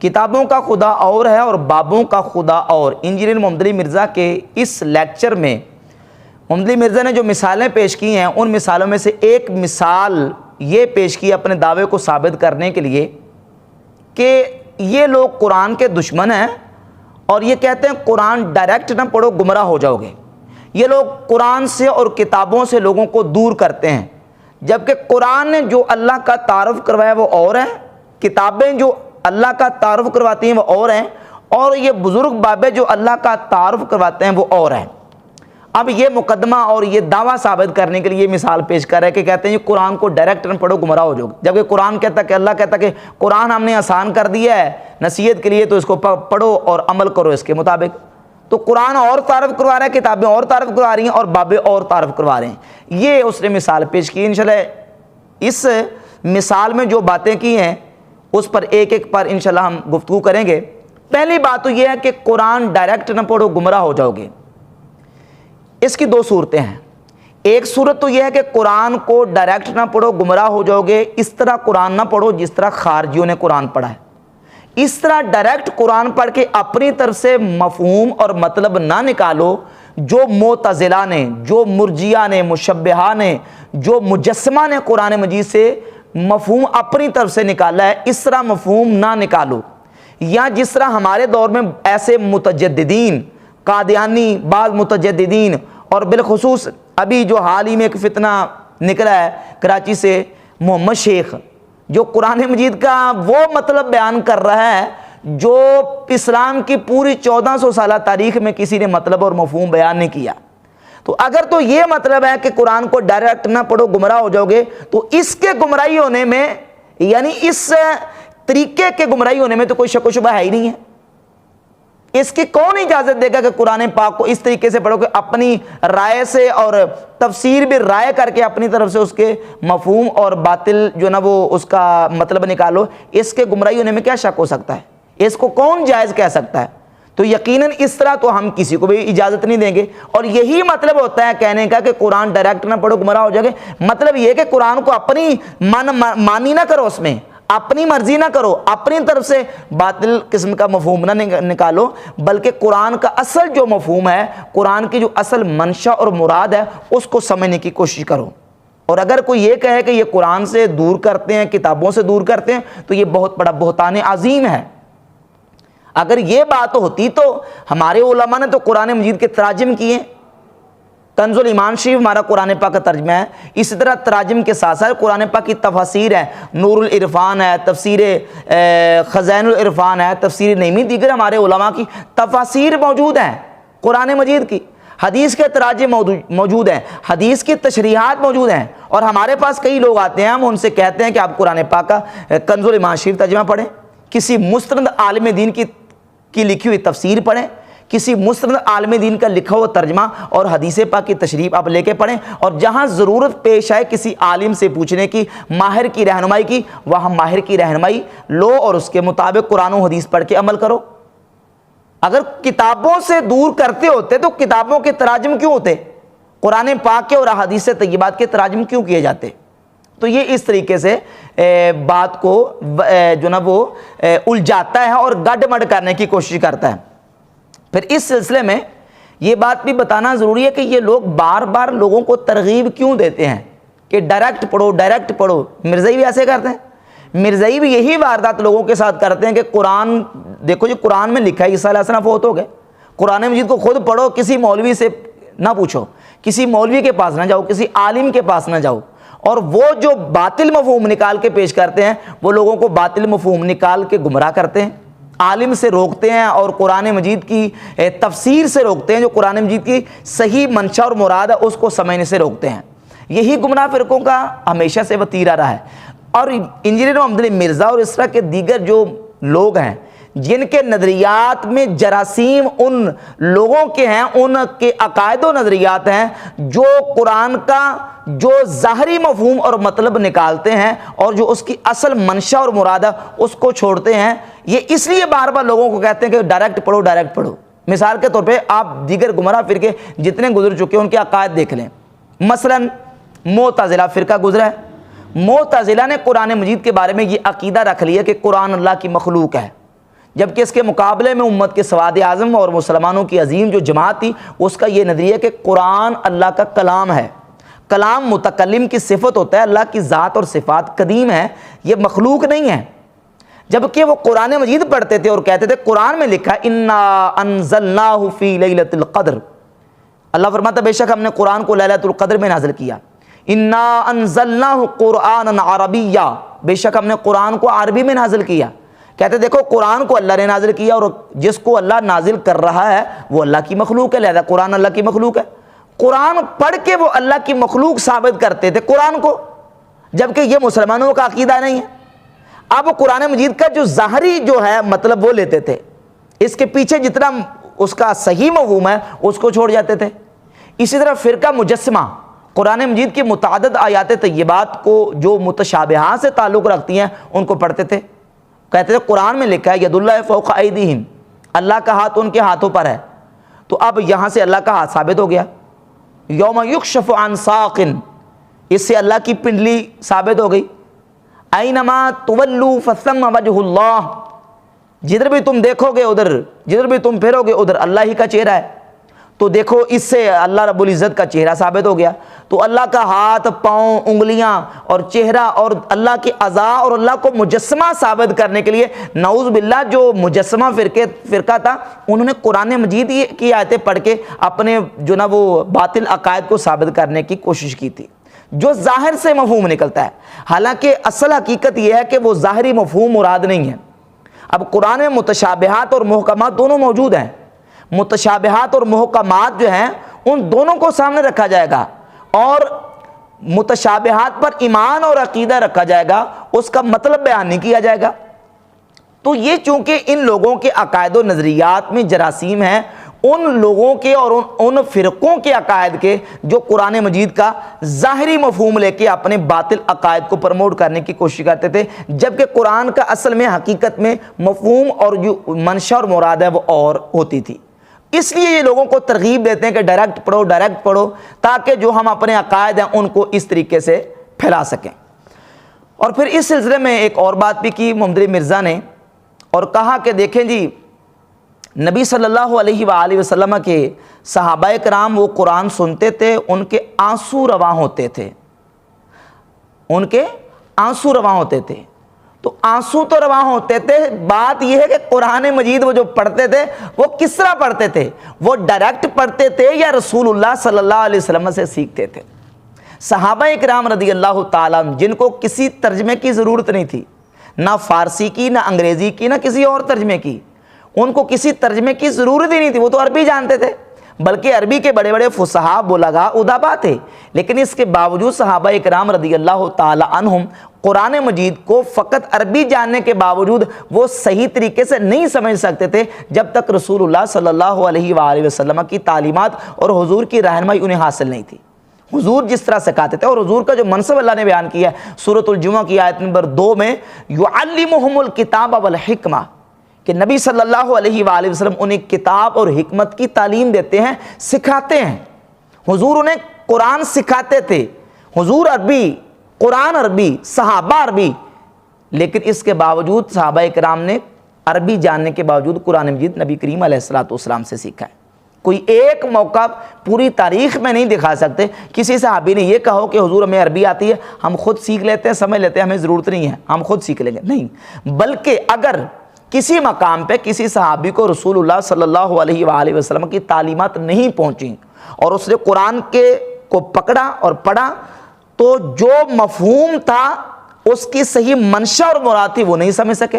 کتابوں کا خدا اور ہے اور بابوں کا خدا اور۔ انجینئر محمد علی مرزا کے اس لیکچر میں محمد علی مرزا نے جو مثالیں پیش کی ہیں ان مثالوں میں سے ایک مثال یہ پیش کی اپنے دعوے کو ثابت کرنے کے لیے کہ یہ لوگ قرآن کے دشمن ہیں اور یہ کہتے ہیں قرآن ڈائریکٹ نہ پڑھو گمراہ ہو جاؤ گے۔ یہ لوگ قرآن سے اور کتابوں سے لوگوں کو دور کرتے ہیں، جبکہ قرآن نے جو اللہ کا تعارف کروایا وہ اور ہے، کتابیں جو اللہ کا تعارف کرواتی ہیں وہ اور ہیں، اور یہ بزرگ بابے جو اللہ کا تعارف کرواتے ہیں وہ اور ہیں۔ اب یہ مقدمہ اور یہ دعویٰ ثابت کرنے کے لیے یہ مثال پیش کر رہے ہیں کہ کہتے ہیں یہ قرآن کو ڈائریکٹ نہ پڑھو گمراہ ہو جاؤ گے، جبکہ قرآن کہتا ہے کہ اللہ کہتا ہے کہ قرآن ہم نے آسان کر دیا ہے نصیحت کے لیے، تو اس کو پڑھو اور عمل کرو اس کے مطابق۔ تو قرآن اور تعارف کروا رہا ہے، کتابیں اور تعارف کروا رہی ہیں اور بابے اور تعارف کروا رہے ہیں۔ یہ اس نے مثال پیش کی۔ انشاءاللہ اس مثال میں جو باتیں کی ہیں اس پر ایک ایک پر انشاءاللہ ہم گفتگو کریں گے۔ پہلی بات تو یہ ہے کہ قرآن ڈائریکٹ نہ پڑھو گمراہ ہو جاؤ گے۔ اس کی دو صورتیں ہیں۔ ایک صورت تو یہ ہے کہ قرآن کو ڈائریکٹ نہ پڑھو گمراہ ہو جاؤ گے، اس طرح قرآن نہ پڑھو جس طرح خارجیوں نے قرآن پڑھا ہے۔ اس طرح ڈائریکٹ قرآن پڑھ کے اپنی طرف سے مفہوم اور مطلب نہ نکالو جو معتزلہ نے، جو مرجیہ نے، مشبہہ نے، جو مجسمہ نے قرآن مجید سے مفہوم اپنی طرف سے نکالا ہے، اس طرح مفہوم نہ نکالو۔ یا جس طرح ہمارے دور میں ایسے متجددین، قادیانی، بعض متجددین، اور بالخصوص ابھی جو حال ہی میں ایک فتنہ نکلا ہے کراچی سے، محمد شیخ، جو قرآن مجید کا وہ مطلب بیان کر رہا ہے جو اسلام کی پوری 1400 سالہ تاریخ میں کسی نے مطلب اور مفہوم بیان نہیں کیا۔ تو اگر تو یہ مطلب ہے کہ قرآن کو ڈائریکٹ نہ پڑھو گمراہ ہو جاؤ گے، تو اس کے گمراہی ہونے میں، یعنی اس طریقے کے گمراہی ہونے میں تو کوئی شک و شبہ ہے ہی نہیں ہے۔ اس کی کون اجازت دے گا کہ قرآن پاک کو اس طریقے سے پڑھو کہ اپنی رائے سے اور تفسیر بھی رائے کر کے اپنی طرف سے اس کے مفہوم اور باطل جو نا وہ اس کا مطلب نکالو؟ اس کے گمراہی ہونے میں کیا شک ہو سکتا ہے؟ اس کو کون جائز کہہ سکتا ہے؟ تو یقیناً اس طرح تو ہم کسی کو بھی اجازت نہیں دیں گے۔ اور یہی مطلب ہوتا ہے کہنے کا کہ قرآن ڈائریکٹ نہ پڑھو گمراہ ہو جائے گے۔ مطلب یہ کہ قرآن کو اپنی مانی نہ کرو، اس میں اپنی مرضی نہ کرو، اپنی طرف سے باطل قسم کا مفہوم نہ نکالو، بلکہ قرآن کا اصل جو مفہوم ہے، قرآن کی جو اصل منشا اور مراد ہے، اس کو سمجھنے کی کوشش کرو۔ اور اگر کوئی یہ کہے کہ یہ قرآن سے دور کرتے ہیں، کتابوں سے دور کرتے ہیں، تو یہ بہت بڑا بہتان عظیم ہے۔ اگر یہ بات ہوتی تو ہمارے علماء نے تو قرآن مجید کے تراجم کیے۔ کنز الایمان شریف ہمارا قرآن پاک کا ترجمہ ہے، اسی طرح تراجم کے ساتھ ساتھ قرآن پاک کی تفاسیر ہے، نور العرفان ہے، تفسیر خزائن العرفان ہے، تفسیر نعیمی، دیگر ہمارے علماء کی تفاسیر موجود ہیں قرآن مجید کی، حدیث کے تراجم موجود ہیں، حدیث کی تشریحات موجود ہیں۔ اور ہمارے پاس کئی لوگ آتے ہیں، ہم ان سے کہتے ہیں کہ آپ قرآن پاک کا کنز الایمان شریف ترجمہ پڑھیں، کسی مستند عالم دین کی لکھی ہوئی تفسیر پڑھیں، کسی مستند عالم دین کا لکھا ہوا ترجمہ اور حدیث پاک کی تشریح آپ لے کے پڑھیں، اور جہاں ضرورت پیش آئے کسی عالم سے پوچھنے کی، ماہر کی رہنمائی کی، وہاں ماہر کی رہنمائی لو اور اس کے مطابق قرآن و حدیث پڑھ کے عمل کرو۔ اگر کتابوں سے دور کرتے ہوتے تو کتابوں کے تراجم کیوں ہوتے؟ قرآن پاک کے اور احادیث طیبات کے تراجم کیوں کیے جاتے؟ تو یہ اس طریقے سے بات کو جو نا وہ الجھاتا ہے اور گڈ مڈ کرنے کی کوشش کرتا ہے۔ پھر اس سلسلے میں یہ بات بھی بتانا ضروری ہے کہ یہ لوگ بار بار لوگوں کو ترغیب کیوں دیتے ہیں کہ ڈائریکٹ پڑھو، ڈائریکٹ پڑھو۔ مرزائی بھی ایسے کرتے ہیں، مرزائی بھی یہی واردات لوگوں کے ساتھ کرتے ہیں کہ قرآن دیکھو جی، قرآن میں لکھا ہے عیسیٰ علیہ السلام فوت ہو گئے، قرآن مجید کو خود پڑھو، کسی مولوی سے نہ پوچھو، کسی مولوی کے پاس نہ جاؤ، کسی عالم کے پاس نہ جاؤ۔ اور وہ جو باطل مفہوم نکال کے پیش کرتے ہیں، وہ لوگوں کو باطل مفہوم نکال کے گمراہ کرتے ہیں، عالم سے روکتے ہیں اور قرآن مجید کی تفسیر سے روکتے ہیں، جو قرآن مجید کی صحیح منشا اور مراد ہے اس کو سمجھنے سے روکتے ہیں۔ یہی گمراہ فرقوں کا ہمیشہ سے وتیرہ رہا ہے۔ اور انجینئر محمد علی مرزا اور اس طرح کے دیگر جو لوگ ہیں جن کے نظریات میں جراثیم ان لوگوں کے ہیں، ان کے عقائد و نظریات ہیں جو قرآن کا جو ظاہری مفہوم اور مطلب نکالتے ہیں اور جو اس کی اصل منشا اور مراد ہے اس کو چھوڑتے ہیں، یہ اس لیے بار بار لوگوں کو کہتے ہیں کہ ڈائریکٹ پڑھو، ڈائریکٹ پڑھو۔ مثال کے طور پہ آپ دیگر گمراہ فرقے جتنے گزر چکے ہیں ان کے عقائد دیکھ لیں۔ مثلا معتزلہ فرقہ گزرا ہے، معتزلہ نے قرآن مجید کے بارے میں یہ عقیدہ رکھ لیا کہ قرآن اللہ کی مخلوق ہے، جبکہ اس کے مقابلے میں امت کے سواد اعظم اور مسلمانوں کی عظیم جو جماعت تھی اس کا یہ نظریہ کہ قرآن اللہ کا کلام ہے، کلام متکلم کی صفت ہوتا ہے، اللہ کی ذات اور صفات قدیم ہے، یہ مخلوق نہیں ہے۔ جبکہ وہ قرآن مجید پڑھتے تھے اور کہتے تھے قرآن میں لکھا انا انزلناہ فی لیلۃ القدر، اللہ فرماتا بے شک ہم نے قرآن کو لیلۃ القدر میں نازل کیا، انا انزلناہ قرآنا عربیا، بے شک ہم نے قرآن کو عربی میں نازل کیا۔ کہتے دیکھو قرآن کو اللہ نے نازل کیا اور جس کو اللہ نازل کر رہا ہے وہ اللہ کی مخلوق ہے، لہذا قرآن اللہ کی مخلوق ہے۔ قرآن پڑھ کے وہ اللہ کی مخلوق ثابت کرتے تھے قرآن کو، جبکہ یہ مسلمانوں کا عقیدہ نہیں ہے۔ اب قرآن مجید کا جو ظاہری جو ہے مطلب وہ لیتے تھے، اس کے پیچھے جتنا اس کا صحیح مفہوم ہے اس کو چھوڑ جاتے تھے۔ اسی طرح فرقہ مجسمہ قرآن مجید کی متعدد آیات طیبات کو جو متشابہات سے تعلق رکھتی ہیں ان کو پڑھتے تھے، کہتے تھے قرآن میں لکھا ہے ید اللہ فوق ایدیہم، اللہ کا ہاتھ ان کے ہاتھوں پر ہے، تو اب یہاں سے اللہ کا ہاتھ ثابت ہو گیا۔ یوم یکشف عن ساق، اس سے اللہ کی پنڈلی ثابت ہو گئی۔ اینما تولوا فثم وجہ اللہ، جدھر بھی تم دیکھو گے ادھر، جدھر بھی تم پھرو گے ادھر اللہ ہی کا چہرہ ہے، تو دیکھو اس سے اللہ رب العزت کا چہرہ ثابت ہو گیا۔ تو اللہ کا ہاتھ، پاؤں، انگلیاں اور چہرہ اور اللہ کے اعضاء اور اللہ کو مجسمہ ثابت کرنے کے لیے نعوذ باللہ جو مجسمہ فرقہ تھا انہوں نے قرآن مجید کی آیتیں پڑھ کے اپنے جو نا وہ باطل عقائد کو ثابت کرنے کی کوشش کی تھی، جو ظاہر سے مفہوم نکلتا ہے، حالانکہ اصل حقیقت یہ ہے کہ وہ ظاہری مفہوم مراد نہیں ہے۔ اب قرآن میں متشابہات اور محکمات دونوں موجود ہیں، متشابہات اور محکمات جو ہیں ان دونوں کو سامنے رکھا جائے گا اور متشابہات پر ایمان اور عقیدہ رکھا جائے گا، اس کا مطلب بیان نہیں کیا جائے گا۔ تو یہ چونکہ ان لوگوں کے عقائد و نظریات میں جراثیم ہیں، ان لوگوں کے اور ان فرقوں کے عقائد کے جو قرآن مجید کا ظاہری مفہوم لے کے اپنے باطل عقائد کو پروموٹ کرنے کی کوشش کرتے تھے، جبکہ قرآن کا اصل میں حقیقت میں مفہوم اور جو منشا اور مراد ہے وہ اور ہوتی تھی۔ اس لیے یہ لوگوں کو ترغیب دیتے ہیں کہ ڈائریکٹ پڑھو تاکہ جو ہم اپنے عقائد ہیں ان کو اس طریقے سے پھیلا سکیں۔ اور پھر اس سلسلے میں ایک اور بات بھی کی محمد مرزا نے، اور کہا کہ دیکھیں جی نبی صلی اللہ علیہ وآلہ وسلم کے صحابہ کرام وہ قرآن سنتے تھے، ان کے آنسو رواں ہوتے تھے، ان کے آنسو رواں ہوتے تھے۔ تو آنسو تو رواں ہوتے تھے، بات یہ ہے کہ قرآن مجید وہ جو پڑھتے تھے وہ کس طرح پڑھتے تھے؟ وہ ڈائریکٹ پڑھتے تھے یا رسول اللہ صلی اللہ علیہ وسلم سے سیکھتے تھے؟ صحابہ کرام رضی اللہ تعالیٰ جن کو کسی ترجمے کی ضرورت نہیں تھی، نہ فارسی کی، نہ انگریزی کی، نہ کسی اور ترجمے کی، ان کو کسی ترجمے کی ضرورت ہی نہیں تھی، وہ تو عربی جانتے تھے، بلکہ عربی کے بڑے بڑے فصحاء بلغاء ادبا تھے، لیکن اس کے باوجود صحابہ اکرام رضی اللہ تعالی عنہم قرآن مجید کو فقط عربی جاننے کے باوجود وہ صحیح طریقے سے نہیں سمجھ سکتے تھے جب تک رسول اللہ صلی اللہ علیہ وآلہ وسلم کی تعلیمات اور حضور کی رہنمائی انہیں حاصل نہیں تھی۔ حضور جس طرح سکھاتے تھے، اور حضور کا جو منصب اللہ نے بیان کیا ہے سورۃ الجمعہ کی آیت نمبر 2 میں، یعلمہم الکتاب والحکمہ، کہ نبی صلی اللہ علیہ وآلہ وسلم انہیں کتاب اور حکمت کی تعلیم دیتے ہیں، سکھاتے ہیں۔ حضور انہیں قرآن سکھاتے تھے، حضور عربی، قرآن عربی، صحابہ عربی، لیکن اس کے باوجود صحابہ کرام نے عربی جاننے کے باوجود قرآن مجید نبی کریم علیہ الصلوۃ والسلام سے سیکھا ہے۔ کوئی ایک موقع پوری تاریخ میں نہیں دکھا سکتے کسی صحابی نے یہ کہو کہ حضور ہمیں عربی آتی ہے، ہم خود سیکھ لیتے ہیں، سمجھ لیتے ہیں، ہمیں ضرورت نہیں ہے، ہم خود سیکھ لیں گے، نہیں۔ بلکہ اگر کسی مقام پہ کسی صحابی کو رسول اللہ صلی اللہ علیہ وآلہ وسلم کی تعلیمات نہیں پہنچیں اور اس نے قرآن کو پکڑا اور پڑھا، تو جو مفہوم تھا اس کی صحیح منشا اور مراد تھی وہ نہیں سمجھ سکے۔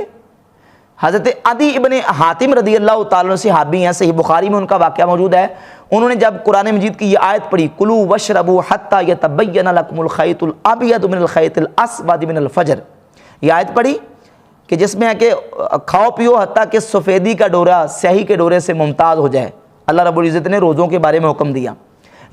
حضرت عدی ابن حاتم رضی اللہ تعالیٰ عنہ صحابی ہیں، صحیح بخاری میں ان کا واقعہ موجود ہے، انہوں نے جب قرآن مجید کی یہ آیت پڑھی کلوا واشربوا حتی یتبین لکم الخیط الابیض من الخیط الاسود من الفجر، یہ آیت پڑھی کہ جس میں ہے کہ کھاؤ پیو حتیٰ کہ سفیدی کا ڈورا سیاہی کے ڈورے سے ممتاز ہو جائے۔ اللہ رب العزت نے روزوں کے بارے میں حکم دیا،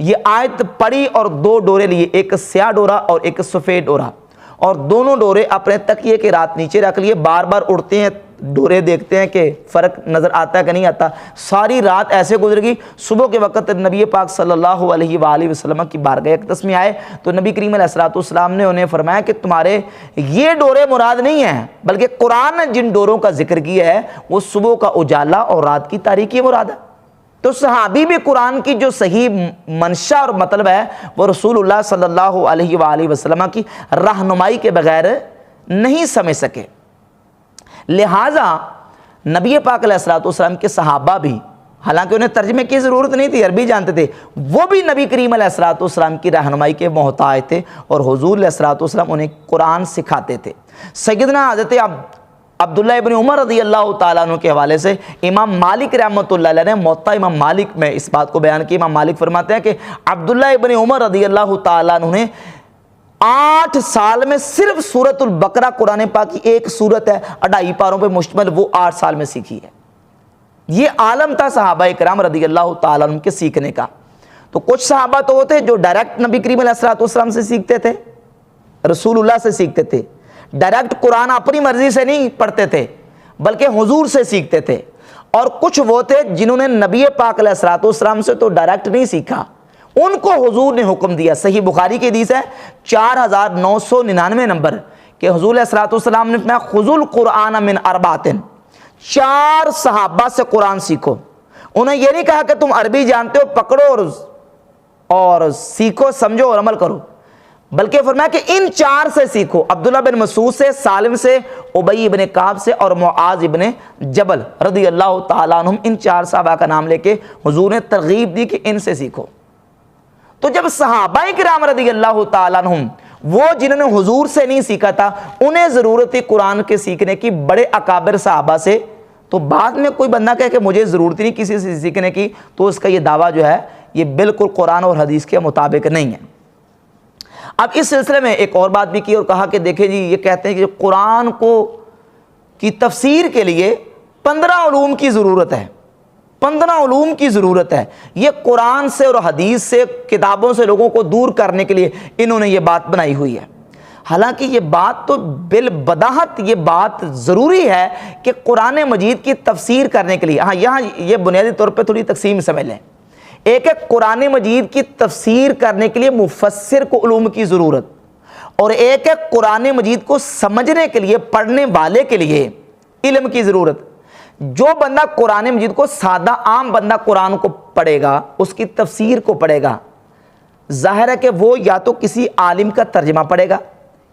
یہ آیت پڑھی اور 2 ڈورے لیے، ایک سیاہ ڈورا اور ایک سفید ڈورا، اور دونوں ڈورے اپنے تکیے کے رات نیچے رکھ لیے، بار بار اڑتے ہیں ڈورے دیکھتے ہیں کہ فرق نظر آتا ہے کہ نہیں آتا. ساری رات ایسے گزر گئی. صبح کے وقت نبی پاک صلی اللہ علیہ وآلہ وسلم کی بارگاہ اقدس میں آئے تو نبی کریم علیہ الصلوۃ والسلام نے انہیں فرمایا کہ تمہارے یہ ڈورے مراد نہیں ہیں، بلکہ قرآن نے جن ڈوروں کا ذکر کیا ہے وہ صبح کا اجالا اور رات کی تاریکی مراد ہے. تو صحابی بھی قرآن کی جو صحیح منشا اور مطلب ہے وہ رسول اللہ صلی اللہ علیہ وآلہ وسلم کی رہنمائی کے بغیر نہیں سمجھ سکے. لہٰذا نبی پاک علیہ الصلوۃ والسلام کے صحابہ بھی، حالانکہ انہیں ترجمے کی ضرورت نہیں تھی، عربی جانتے تھے، وہ بھی نبی کریم علیہ الصلوۃ والسلام کی رہنمائی کے محتاج تھے اور حضور علیہ الصلوۃ والسلام انہیں قرآن سکھاتے تھے. سیدنا حضرت عبداللہ ابن عمر رضی اللہ تعالیٰ عنہ کے حوالے سے امام مالک رحمۃ اللہ علیہ نے موطا امام مالک میں اس بات کو بیان کیا. امام مالک فرماتے ہیں کہ عبداللہ ابن عمر رضی اللہ تعالیٰ عنہ نے 8 سال میں صرف سورۃ البقرہ قرآن پاک کی ایک سورت ہے 2.5 پاروں پہ مشتمل، وہ 8 سال میں سیکھی ہے. یہ عالم تھا صحابہ کرام رضی اللہ تعالیٰ عنہ کے سیکھنے کا. تو کچھ صحابہ تو وہ تھے جو ڈائریکٹ نبی کریم علیہ الصلوۃ والسلام سے سیکھتے تھے، رسول اللہ سے سیکھتے تھے، ڈائریکٹ قرآن اپنی مرضی سے نہیں پڑھتے تھے بلکہ حضور سے سیکھتے تھے. اور کچھ وہ تھے جنہوں نے نبی پاک علیہ الصلوۃ والسلام سے تو ڈائریکٹ نہیں سیکھا، ان کو حضور نے حکم دیا. صحیح بخاری کی حدیث ہے 4999 نمبر کہ حضور علیہ الصلوۃ والسلام نے فرمایا خذوا القرآن من 4، 4 صحابہ سے قرآن سیکھو. انہیں یہ نہیں کہا کہ تم عربی جانتے ہو پکڑو اور سیکھو سمجھو اور عمل کرو، بلکہ فرمایا کہ ان 4 سے سیکھو. عبداللہ بن مسعود سے، سالم سے، ابی بن کعب سے اور معاذ بن جبل رضی اللہ تعالیٰ عنہم، ان 4 صحابہ کا نام لے کے حضور نے ترغیب دی کہ ان سے سیکھو. تو جب صحابہ کرام رضی اللہ تعالیٰ عنہم وہ جنہوں نے حضور سے نہیں سیکھا تھا انہیں ضرورت تھی قرآن کے سیکھنے کی بڑے اکابر صحابہ سے، تو بعد میں کوئی بندہ کہے کہ مجھے ضرورت نہیں کسی سے سیکھنے کی، تو اس کا یہ دعویٰ جو ہے یہ بالکل قرآن اور حدیث کے مطابق نہیں ہے. اب اس سلسلے میں ایک اور بات بھی کی اور کہا کہ دیکھیں جی یہ کہتے ہیں کہ قرآن کی تفسیر کے لیے 15 علوم کی ضرورت ہے، 15 علوم کی ضرورت ہے. یہ قرآن سے اور حدیث سے، کتابوں سے لوگوں کو دور کرنے کے لیے انہوں نے یہ بات بنائی ہوئی ہے. حالانکہ یہ بات تو بالبداہت یہ بات ضروری ہے کہ قرآن مجید کی تفسیر کرنے کے لیے، ہاں یہاں یہ بنیادی طور پہ تھوڑی تقسیم سمجھ لیں. ایک ہے قرآن مجید کی تفسیر کرنے کے لیے مفسر کو علوم کی ضرورت، اور ایک ہے قرآن مجید کو سمجھنے کے لیے پڑھنے والے کے لیے علم کی ضرورت. جو بندہ قرآن مجید کو، سادہ عام بندہ قرآن کو پڑھے گا، اس کی تفسیر کو پڑھے گا، ظاہر ہے کہ وہ یا تو کسی عالم کا ترجمہ پڑھے گا،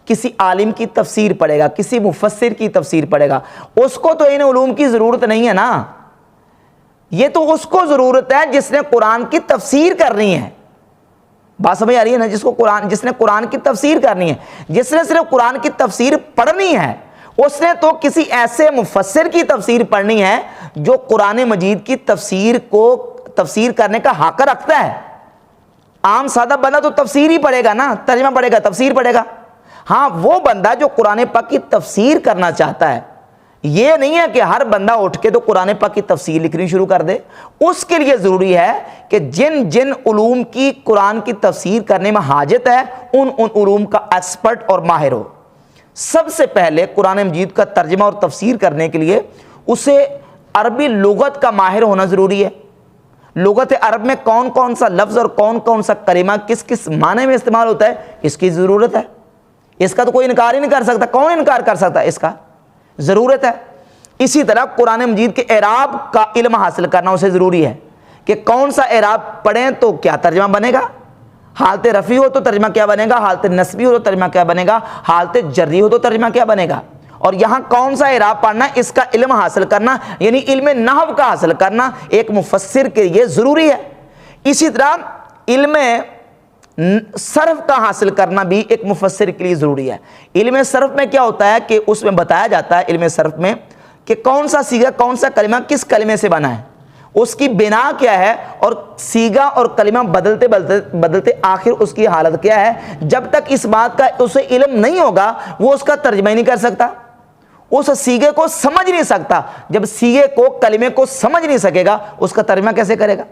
کسی عالم کی تفسیر پڑھے گا، کسی مفسر کی تفسیر پڑھے گا. اس کو تو ان علوم کی ضرورت نہیں ہے نا، یہ تو اس کو ضرورت ہے جس نے قرآن کی تفسیر کرنی ہے. بات سمجھ آ رہی ہے نا؟ جس نے قرآن کی تفسیر کرنی ہے، جس نے صرف قرآن کی تفسیر پڑھنی ہے، اس نے تو کسی ایسے مفسر کی تفسیر پڑھنی ہے جو قرآن مجید کی تفسیر کرنے کا حق رکھتا ہے. عام سادہ بندہ تو تفسیر ہی پڑھے گا نا، ترجمہ پڑھے گا، تفسیر پڑھے گا. ہاں وہ بندہ جو قرآن پاک کی تفسیر کرنا چاہتا ہے، یہ نہیں ہے کہ ہر بندہ اٹھ کے تو قرآن پاک کی تفسیر لکھنی شروع کر دے. اس کے لیے ضروری ہے کہ جن جن علوم کی قرآن کی تفسیر کرنے میں حاجت ہے ان علوم کا ایکسپرٹ اور ماہر ہو. سب سے پہلے قرآن مجید کا ترجمہ اور تفسیر کرنے کے لیے اسے عربی لغت کا ماہر ہونا ضروری ہے. لغت عرب میں کون کون سا لفظ اور کون کون سا کلمہ کس کس معنی میں استعمال ہوتا ہے، اس کی ضرورت ہے. اس کا تو کوئی انکار ہی نہیں کر سکتا. کون انکار کر سکتا ہے؟ اس کا ضرورت ہے. اسی طرح قرآن مجید کے اعراب کا علم حاصل کرنا اسے ضروری ہے کہ کون سا اعراب پڑھیں تو کیا ترجمہ بنے گا، حالت رفع ہو تو ترجمہ کیا بنے گا، حالت نصبی ہو تو ترجمہ کیا بنے گا، حالت جری ہو تو ترجمہ کیا بنے گا، اور یہاں کون سا اعراب پڑھنا ہے اس کا علم حاصل کرنا، یعنی علم نحو کا حاصل کرنا ایک مفسر کے لیے ضروری ہے. اسی طرح علم صرف کا حاصل کرنا بھی ایک مفسر کے لیے ضروری ہے. علم صرف میں کیا ہوتا ہے کہ اس میں بتایا جاتا ہے علم صرف میں کہ کون سا سیغہ کون سا کلمہ کس کلمے سے بنا ہے، اس کی بنا کیا ہے، اور سیغہ اور کلمہ بدلتے بدلتے آخر اس کی حالت کیا ہے. جب تک اس بات کا اسے علم نہیں ہوگا وہ اس کا ترجمہ ہی نہیں کر سکتا، اس سیغے کو سمجھ نہیں سکتا. جب سیغے کو کلمے کو سمجھ نہیں سکے گا اس کا ترجمہ کیسے کرے گا؟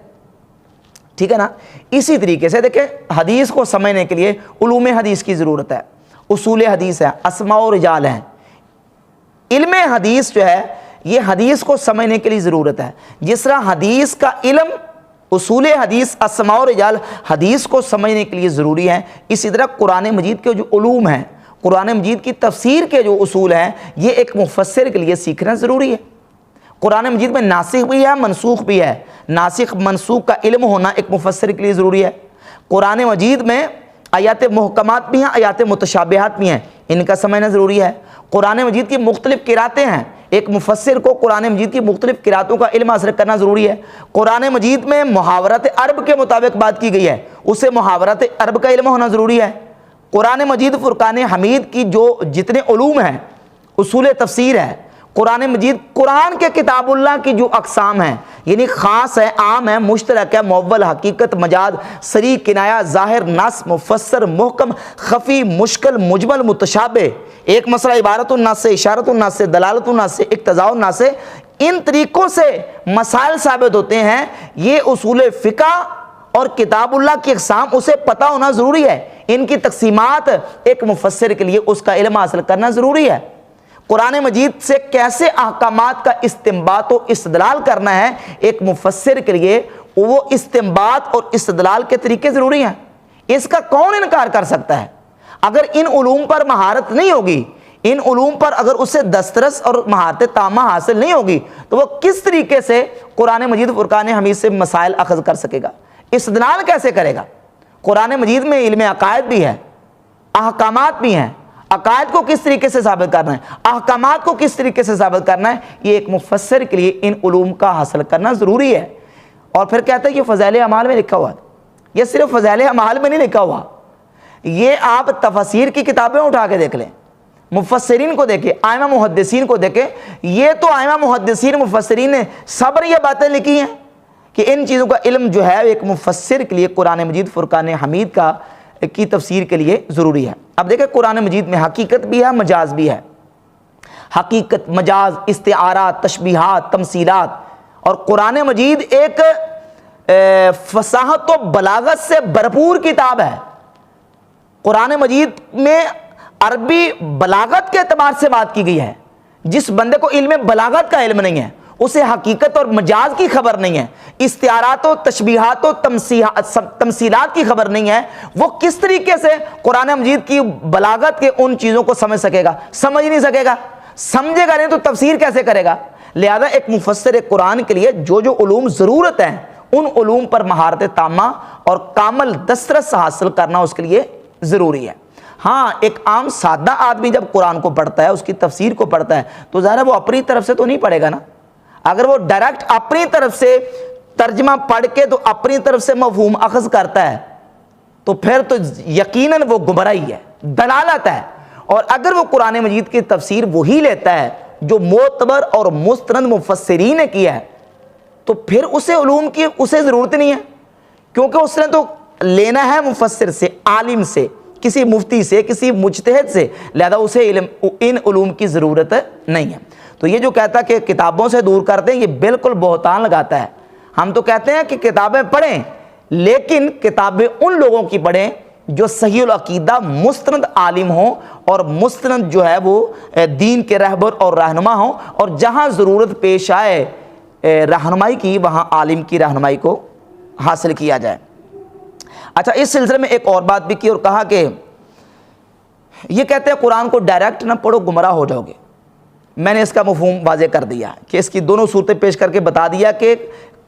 ٹھیک ہے نا. اسی طریقے سے دیکھیں حدیث کو سمجھنے کے لیے علوم حدیث کی ضرورت ہے، اصول حدیث ہے، اسماء و رجال ہیں. علم حدیث جو ہے یہ حدیث کو سمجھنے کے لیے ضرورت ہے. جس طرح حدیث کا علم، اصول حدیث، اسماء و رجال حدیث کو سمجھنے کے لیے ضروری ہے، اسی طرح قرآن مجید کے جو علوم ہیں، قرآن مجید کی تفسیر کے جو اصول ہیں، یہ ایک مفسر کے لیے سیکھنا ضروری ہے. قرآن مجید میں ناسخ بھی ہے، منسوخ بھی ہے. ناسخ منسوخ کا علم ہونا ایک مفسر کے لیے ضروری ہے. قرآن مجید میں آیات محکمات بھی ہیں، آیات متشابہات بھی ہیں، ان کا سمجھنا ضروری ہے. قرآن مجید کی مختلف قراتیں ہیں، ایک مفسر کو قرآن مجید کی مختلف قراتوں کا علم حاصل کرنا ضروری ہے. قرآن مجید میں محاورات عرب کے مطابق بات کی گئی ہے، اسے محاورات عرب کا علم ہونا ضروری ہے. قرآن مجید فرقان حمید کی جو جتنے علوم ہیں، اصول تفسیر ہے، قرآن مجید قرآن کے کتاب اللہ کی جو اقسام ہیں، یعنی خاص ہے، عام ہے، مشترک ہے، مؤول، حقیقت، مجاز، صریح، کنایہ، ظاہر، نص، مفسر، محکم، خفی، مشکل، مجمل، متشابہ، ایک مسئلہ عبارت الناس سے، اشارت الناس سے، دلالت الناس سے، اقتضاء الناس سے، ان طریقوں سے مسائل ثابت ہوتے ہیں. یہ اصول فقہ اور کتاب اللہ کی اقسام اسے پتہ ہونا ضروری ہے. ان کی تقسیمات ایک مفسر کے لیے اس کا علم حاصل کرنا ضروری ہے. قرآن مجید سے کیسے احکامات کا استنباط و استدلال کرنا ہے، ایک مفسر کے لیے وہ استنباط اور استدلال کے طریقے ضروری ہیں. اس کا کون انکار کر سکتا ہے؟ اگر ان علوم پر مہارت نہیں ہوگی، ان علوم پر اگر اسے دسترس اور مہارت تامہ حاصل نہیں ہوگی، تو وہ کس طریقے سے قرآن مجید فرقان حمید سے مسائل اخذ کر سکے گا؟ استدلال کیسے کرے گا؟ قرآن مجید میں علم عقائد بھی ہے، احکامات بھی ہیں. عقائد کو کس طریقے سے ثابت کرنا ہے، احکامات کو کس طریقے سے ثابت کرنا ہے، یہ ایک مفسر کے لیے ان علوم کا حاصل کرنا ضروری ہے. اور پھر کہتا ہے کہ فضائل اعمال میں لکھا ہوا ہے. یہ صرف فضائل اعمال میں نہیں لکھا ہوا، یہ آپ تفاسیر کی کتابیں اٹھا کے دیکھ لیں، مفسرین کو دیکھیں، ائمہ محدثین کو دیکھیں. یہ تو ائمہ محدثین مفسرین نے سب نے یہ باتیں لکھی ہیں کہ ان چیزوں کا علم جو ہے ایک مفسر کے لیے قرآن مجید فرقان حمید کی تفسیر کے لیے ضروری ہے. اب دیکھیں قرآن مجید میں حقیقت بھی ہے، مجاز بھی ہے. حقیقت، مجاز، استعارات، تشبیہات، تمثیلات. اور قرآن مجید ایک فصاحت و بلاغت سے بھرپور کتاب ہے. قرآن مجید میں عربی بلاغت کے اعتبار سے بات کی گئی ہے. جس بندے کو علم بلاغت کا علم نہیں ہے، اسے حقیقت اور مجاز کی خبر نہیں ہے، استعارات و تشبیہات و تمثیلات کی خبر نہیں ہے، وہ کس طریقے سے قرآن مجید کی بلاغت کے ان چیزوں کو سمجھ سکے گا؟ سمجھ نہیں سکے گا. سمجھے گا نہیں تو تفسیر کیسے کرے گا؟ لہذا ایک مفسر قرآن کے لیے جو جو علوم ضرورت ہیں، ان علوم پر مہارت تامہ اور کامل دسترس حاصل کرنا اس کے لیے ضروری ہے. ہاں، ایک عام سادہ آدمی جب قرآن کو پڑھتا ہے، اس کی تفسیر کو پڑھتا ہے، تو ظاہر ہے وہ اپنی طرف سے تو نہیں پڑھے گا نا. اگر وہ ڈائریکٹ اپنی طرف سے ترجمہ پڑھ کے تو اپنی طرف سے مفہوم اخذ کرتا ہے، تو پھر تو یقیناً وہ گمراہی ہے، دلالت ہے. اور اگر وہ قرآن مجید کی تفسیر وہی لیتا ہے جو معتبر اور مستند مفسرین نے کیا ہے، تو پھر اسے علوم کی اسے ضرورت نہیں ہے، کیونکہ اس نے تو لینا ہے مفسر سے، عالم سے، کسی مفتی سے، کسی مجتہد سے. لہذا اسے ان علوم کی ضرورت نہیں ہے. تو یہ جو کہتا ہے کہ کتابوں سے دور کرتے ہیں، یہ بالکل بہتان لگاتا ہے. ہم تو کہتے ہیں کہ کتابیں پڑھیں، لیکن کتابیں ان لوگوں کی پڑھیں جو صحیح العقیدہ مستند عالم ہوں، اور مستند جو ہے وہ دین کے رہبر اور رہنما ہوں، اور جہاں ضرورت پیش آئے رہنمائی کی، وہاں عالم کی رہنمائی کو حاصل کیا جائے. اچھا، اس سلسلے میں ایک اور بات بھی کی اور کہا کہ یہ کہتے ہیں قرآن کو ڈائریکٹ نہ پڑھو، گمراہ ہو جاؤ گے. میں نے اس کا مفہوم واضح کر دیا کہ اس کی دونوں صورتیں پیش کر کے بتا دیا کہ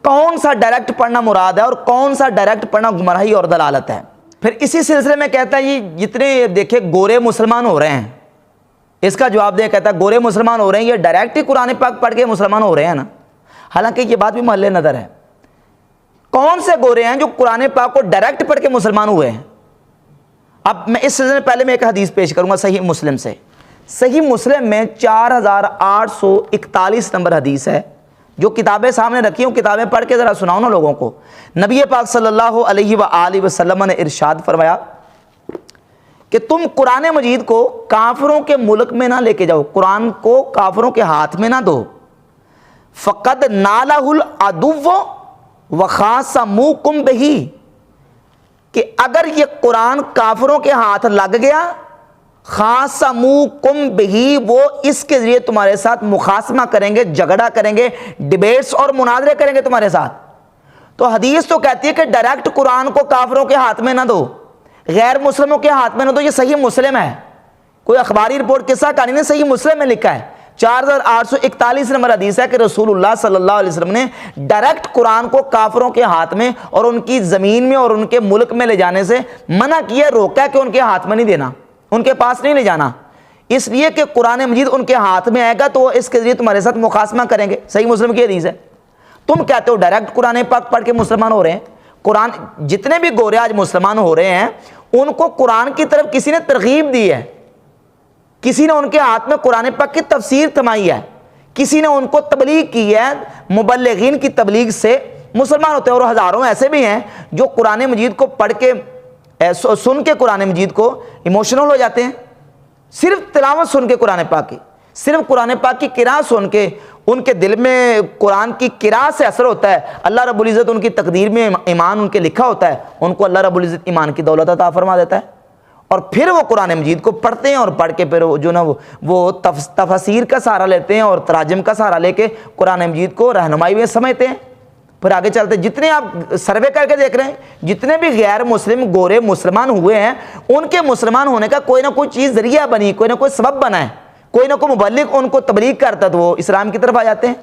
کون سا ڈائریکٹ پڑھنا مراد ہے اور کون سا ڈائریکٹ پڑھنا گمراہی اور دلالت ہے. پھر اسی سلسلے میں کہتا ہے یہ جتنے دیکھے گورے مسلمان ہو رہے ہیں، اس کا جواب دے کہتا ہے گورے مسلمان ہو رہے ہیں، یہ ڈائریکٹ ہی قرآن پاک پڑھ کے مسلمان ہو رہے ہیں نا. حالانکہ یہ بات بھی محل نظر ہے. کون سے گورے ہیں جو قرآن پاک کو ڈائریکٹ پڑھ کے مسلمان ہوئے ہیں؟ اب میں اس سلسلے میں پہلے میں ایک حدیث پیش کروں گا صحیح مسلم سے. صحیح مسلم میں 4841 نمبر حدیث ہے. جو کتابیں سامنے رکھی ہوں، کتابیں پڑھ کے ذرا سناؤ نا لوگوں کو. نبی پاک صلی اللہ علیہ وآلہ وسلم نے ارشاد فرمایا کہ تم قرآن مجید کو کافروں کے ملک میں نہ لے کے جاؤ، قرآن کو کافروں کے ہاتھ میں نہ دو. فقد نالہ العدو وخاصموکم بہ، کہ اگر یہ قرآن کافروں کے ہاتھ لگ گیا خاصموکم بہی، وہ اس کے ذریعے تمہارے ساتھ مخاصمہ کریں گے، جھگڑا کریں گے، ڈیبیٹس اور مناظرے کریں گے تمہارے ساتھ۔ تو حدیث تو کہتی ہے کہ ڈائریکٹ قرآن کو کافروں کے ہاتھ میں نہ دو، غیر مسلموں کے ہاتھ میں نہ دو۔ یہ صحیح مسلم ہے، کوئی اخباری رپورٹ قصہ کہانی نہیں، صحیح مسلم میں لکھا ہے، 4841 نمبر حدیث ہے کہ رسول اللہ صلی اللہ علیہ وسلم نے ڈائریکٹ قرآن کو کافروں کے ہاتھ میں اور ان کی زمین میں اور ان کے ملک میں لے جانے سے منع کیا، روکا کہ ان کے ہاتھ میں نہیں دینا، ان کے پاس نہیں لے جانا، اس لیے کہ قرآن مجید ان کے ہاتھ میں آئے گا تو وہ اس کے ذریعے تمہارے ساتھ مخاصمہ کریں گے۔ صحیح مسلم کی حدیث ہے۔ تم کہتے ہو ڈائریکٹ قرآن پاک پڑھ کے مسلمان ہو رہے ہیں۔ قرآن جتنے بھی گورے آج مسلمان ہو رہے ہیں ان کو قرآن کی طرف کسی نے ترغیب دی ہے، کسی نے ان کے ہاتھ میں قرآن پاک کی تفسیر تھمائی ہے، کسی نے ان کو تبلیغ کی ہے، مبلغین کی تبلیغ سے مسلمان ہوتے ہیں۔ اور ہزاروں ایسے بھی ہیں جو قرآن مجید کو پڑھ کے سن کے قرآن مجید کو ایموشنل ہو جاتے ہیں، صرف تلاوت سن کے قرآن پاک کی، صرف قرآن پاک کی قراءت سن کے ان کے دل میں قرآن کی قراءت سے اثر ہوتا ہے۔ اللہ رب العزت ان کی تقدیر میں ایمان ان کے لکھا ہوتا ہے، ان کو اللہ رب العزت ایمان کی دولت عطا فرما دیتا ہے، اور پھر وہ قرآن مجید کو پڑھتے ہیں اور پڑھ کے پھر جو نا وہ تفاسیر کا سہارا لیتے ہیں اور تراجم کا سہارا لے کے قرآن مجید کو رہنمائی میں سمجھتے ہیں۔ پھر آگے چلتے جتنے آپ سروے کر کے دیکھ رہے ہیں، جتنے بھی غیر مسلم گورے مسلمان ہوئے ہیں ان کے مسلمان ہونے کا کوئی نہ کوئی چیز ذریعہ بنی، کوئی نہ کوئی سبب بنا ہے، کوئی نہ کوئی مبلغ ان کو تبلیغ کرتا تو وہ اسلام کی طرف آ جاتے ہیں۔